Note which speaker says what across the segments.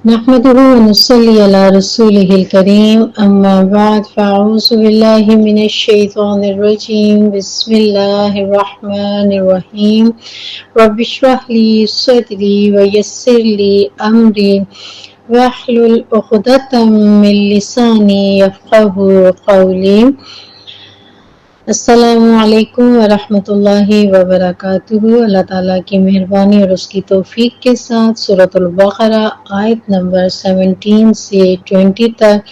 Speaker 1: نحمده ونصلي على رسوله الكريم أما بعد فأعوذ بالله من الشيطان الرجيم بسم الله الرحمن الرحيم رب اشرح لي صدري ويسر لي أمري واحلل عقدة من لساني يفقهوا قولي السلام علیکم ورحمۃ وبرکاتہ۔ اللہ تعالیٰ کی مہربانی اور اس کی توفیق کے ساتھ سورۃ البقرہ آیت نمبر 17 سے 20 تک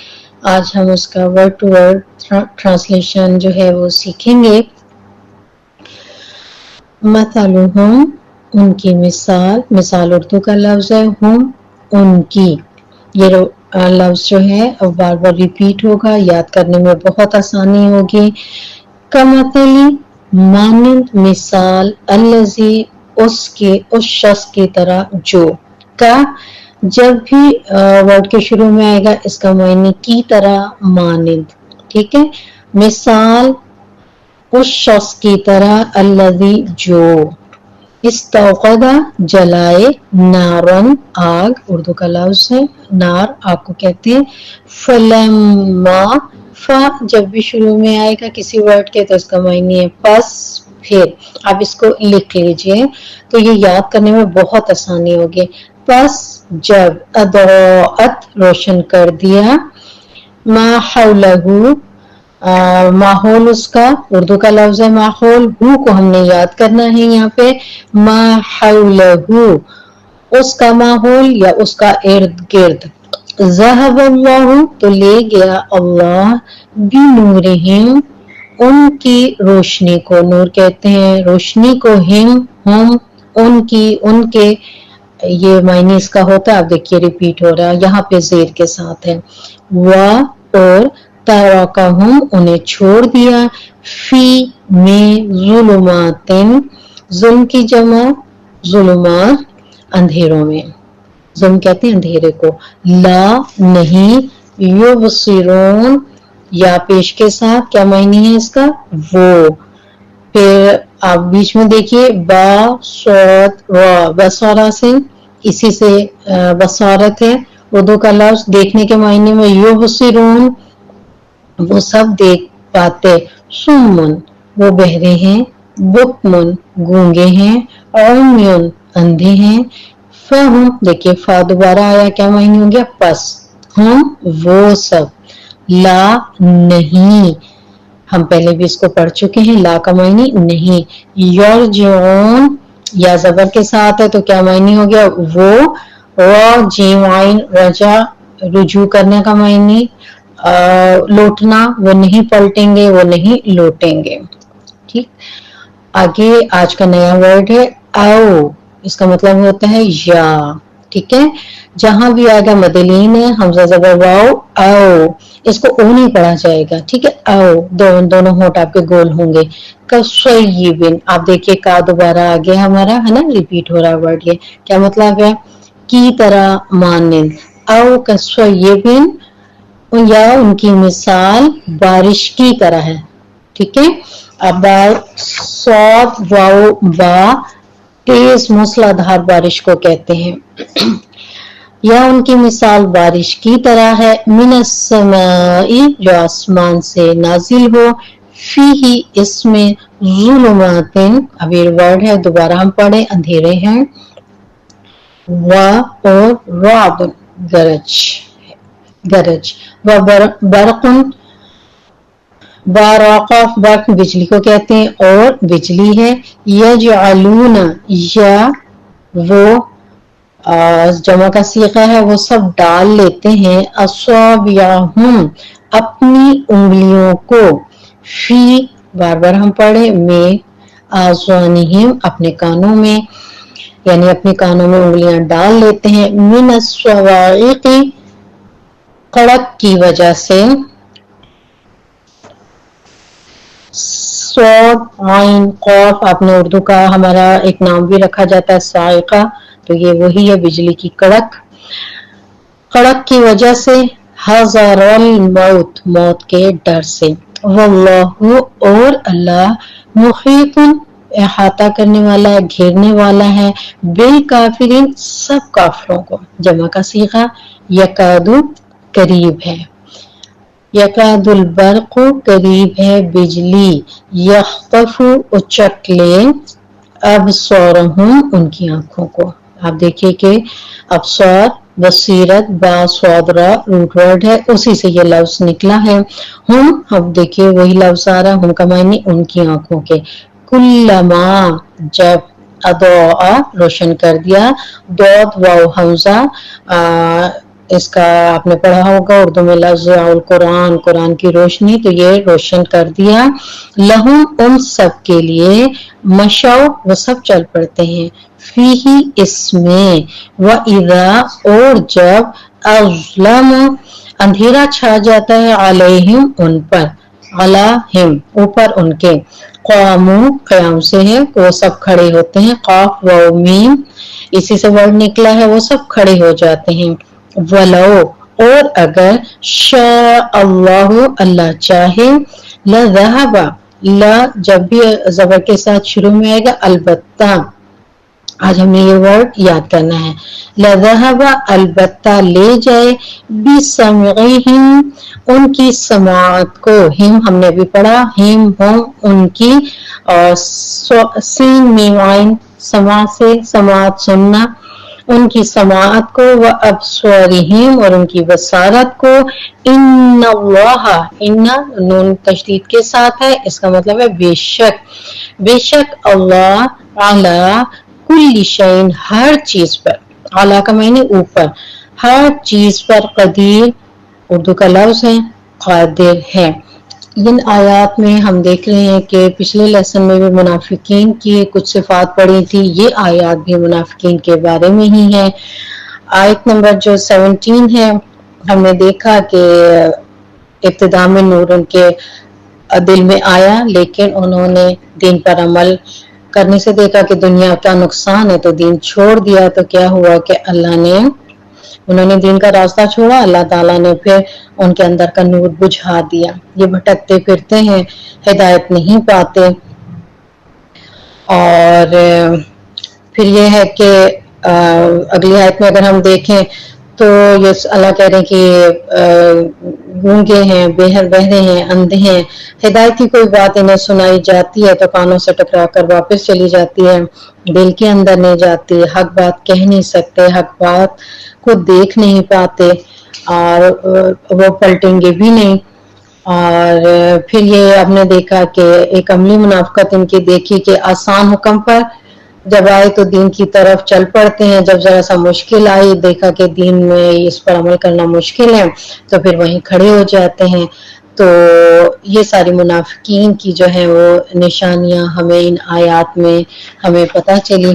Speaker 1: آج ہم اس کا ورڈ ٹو ورڈ ٹرانسلیشن جو ہے وہ سیکھیں گے۔ مثلہم، ان کی مثال اردو کا لفظ ہے، ہم ان کی، یہ لفظ جو ہے اب بار بار ریپیٹ ہوگا، یاد کرنے میں بہت آسانی ہوگی۔ کمثلی، مانند مثال، الذی، اس شخص کی طرح جو، کا جب بھی ورڈ کے شروع میں آئے گا اس کا معنی کی طرح، مانند، ٹھیک ہے۔ مثال اس شخص کی طرح، الذی جو، استوقد جلائے، نارن آگ، اردو کا لفظ ہے، نار آگ کو کہتے ہیں۔ فلما، فا جب بھی شروع میں آئے گا کسی ورڈ کے تو اس کا معنی ہے پس، پھر۔ آپ اس کو لکھ لیجئے تو یہ یاد کرنے میں بہت آسانی ہوگی۔ پس جب، اضاءت روشن کر دیا، ما حولہ ماحول اس کا، اردو کا لفظ ہے ماحول، ہو کو ہم نے یاد کرنا ہے یہاں پہ، ما حولہ اس کا ماحول یا اس کا ارد گرد۔ ذہب اللہ تو لے گیا اللہ، بنورہم ان کی روشنی کو، نور کہتے ہیں روشنی کو، ہم ان کی، ان کے، یہ معنی اس کا ہوتا ہے، آپ دیکھیے ریپیٹ ہو رہا ہے یہاں پہ زیر کے ساتھ ہے۔ اور ترکہم انہیں چھوڑ دیا، فی میں ظلمات، ظلم کی جمع ظلمات، اندھیروں میں، ظلم کہتے ہیں اندھیرے کو، لا نہیں، یبصرون یا پیش کے ساتھ کیا معنی ہے اس کا، وہ۔ پھر آپ بیچ میں دیکھیے با صوت را، بصارہ سے، اسی سے بصارت ہے، اردو کا لفظ، دیکھنے کے معنی میں یبصرون وہ سب دیکھ پاتے، سمن وہ بہرے ہیں، بکمن گونگے ہیں، عمیون اندھے ہیں، فہم دیکھیے فا دوبارہ آیا کیا معنی ہو گیا پس، ہم وہ سب، لا نہیں، ہم پہلے بھی اس کو پڑھ چکے ہیں، لا کا معنی نہیں، یرجعون یا زبر کے ساتھ ہے تو کیا معنی ہو گیا وہ، راجعین رجع رجوع کرنے کا معنی، لوٹنا، وہ نہیں پلٹیں گے، وہ نہیں لوٹیں گے، ٹھیک۔ آگے آج کا نیا ورڈ ہے او، اس کا مطلب ہوتا ہے یا، ٹھیک ہے۔ جہاں بھی آئے گا مدلین ہے، حمزہ زبر واؤ، او، اس کو او نہیں پڑھا جائے گا، ٹھیک ہے، او، دونوں ہونٹ آپ کے گول ہوں گے۔ کصیبن، آپ دیکھیے کا دوبارہ آ گیا ہمارا ہے نا، ریپیٹ ہو رہا ورڈ، یہ کیا مطلب ہے، کی طرح، مانند، او کصیبن یا ان کی مثال بارش کی طرح ہے، ٹھیک ہے۔ اب صاد واو با، تیز موسلادھار بارش کو کہتے ہیں، یا ان کی مثال بارش کی طرح ہے، من السماء جو آسمان سے نازل ہو، فیہ اس میں، ظلمات اب یہ ورڈ ہے دوبارہ ہم پڑھیں، اندھیرے ہیں، و اور رعب گرج، و برق برق بجلی کو کہتے ہیں اور بجلی ہے، یجعلون یا وہ جمع کا صیغہ ہے، وہ سب ڈال لیتے ہیں، اصابعہم اپنی انگلیوں کو، فی بار بار ہم پڑھیں، میں، آذانہم اپنے کانوں میں، یعنی اپنے کانوں میں انگلیاں ڈال لیتے ہیں، من الصواعق کڑک کی وجہ سے، صاد عین قاف، آپ نے اردو کا ہمارا ایک نام بھی رکھا جاتا ہے صاعقہ، تو یہ وہی ہے بجلی کی کڑک، کڑک کی وجہ سے، حذر الموت موت کے ڈر سے، واللہ اور اللہ محیط احاطہ کرنے والا ہے، گھیرنے والا ہے، بالکافرین سب کافروں کو. جمع کا صیغہ یکادو قریب ہے، یکاد البرق قریب ہے بجلی، یخطف اچک لے ابصارہم ان کی آنکھوں کو. آپ دیکھیے کہ ابصار بصیرت با صادرہ روٹ ورڈ ہے، اسی سے یہ لفظ نکلا ہے. ہم اب دیکھیے وہی لفظ آ رہا، ہم کا معنی ان کی آنکھوں کے. کلما جب اضاء روشن کر دیا، ضاد واو حمزہ اس کا آپ نے پڑھا ہوگا اردو میں لفظ القرآن، قرآن کی روشنی، تو یہ روشن کر دیا. لہم ان سب کے لیے، مشو وہ سب چل پڑتے ہیں، فیہی اس میں، وَإِذَا اور جب اظلم اندھیرا چھا جاتا ہے، علیہم ان پر، علیہم اوپر ان کے، قامو قیام سے ہے وہ سب کھڑے ہوتے ہیں، قاف و میم اسی سے ورڈ نکلا ہے، وہ سب کھڑے ہو جاتے ہیں. ولو اور اگر شاء اللہ اللہ چاہے، لذہب لا جب بھی زبر کے ساتھ شروع میں آئے گا البتہ، آج ہم نے یہ ورڈ یاد کرنا ہے، لذہب البتہ لے جائے، بسمعہم ان کی سماعت کو، ہم نے بھی پڑھا ہم ان کی، اور سین میم عین سماع سے، سماعت سننا، ان کی سماعت کو، وابصارہم اور ان کی بصارت کو. ان اللہ ان نون تشدید کے ساتھ ہے، اس کا مطلب ہے بے شک، بے شک اللہ اعلی کل شیء ہر چیز پر، اعلی کا معنی اوپر، ہر چیز پر قدیر اردو کا لفظ ہے، قادر ہے. ان آیات میں ہم دیکھ رہے ہیں کہ پچھلے لیسن میں بھی منافقین کی کچھ صفات پڑھی تھی، یہ آیات بھی منافقین کے بارے میں ہی ہے. آیت نمبر جو 17 ہے، ہم نے دیکھا کہ ابتدا میں نور ان کے دل میں آیا، لیکن انہوں نے دین پر عمل کرنے سے دیکھا کہ دنیا کا نقصان ہے تو دین چھوڑ دیا. تو کیا ہوا کہ انہوں نے دین کا راستہ چھوڑا، اللہ تعالیٰ نے پھر ان کے اندر کا نور بجھا دیا. یہ بھٹکتے پھرتے ہیں، ہدایت نہیں پاتے. اور پھر یہ ہے کہ اگلی آیت میں اگر ہم دیکھیں تو یہ اللہ کہہ رہے ہیں کہ گونگے ہیں، بہرے ہیں، اندھے ہیں، ہدایت کی کوئی بات انہیں سنائی جاتی ہے تو کانوں سے ٹکرا کر واپس چلی جاتی ہے، دل کے اندر نہیں جاتی، حق بات کہہ نہیں سکتے، حق بات کو دیکھ نہیں پاتے، اور وہ پلٹیں گے بھی نہیں. اور پھر یہ ہم نے دیکھا کہ ایک عملی منافقت ان کی دیکھی کہ آسان حکم پر جب آئے تو دین کی طرف چل پڑتے ہیں، جب ذرا سا مشکل آئی، دیکھا کہ دین میں اس پر عمل کرنا مشکل ہے تو پھر وہیں کھڑے ہو جاتے ہیں. تو یہ ساری منافقین کی جو ہے وہ نشانیاں ہمیں ان آیات میں ہمیں پتہ چلی.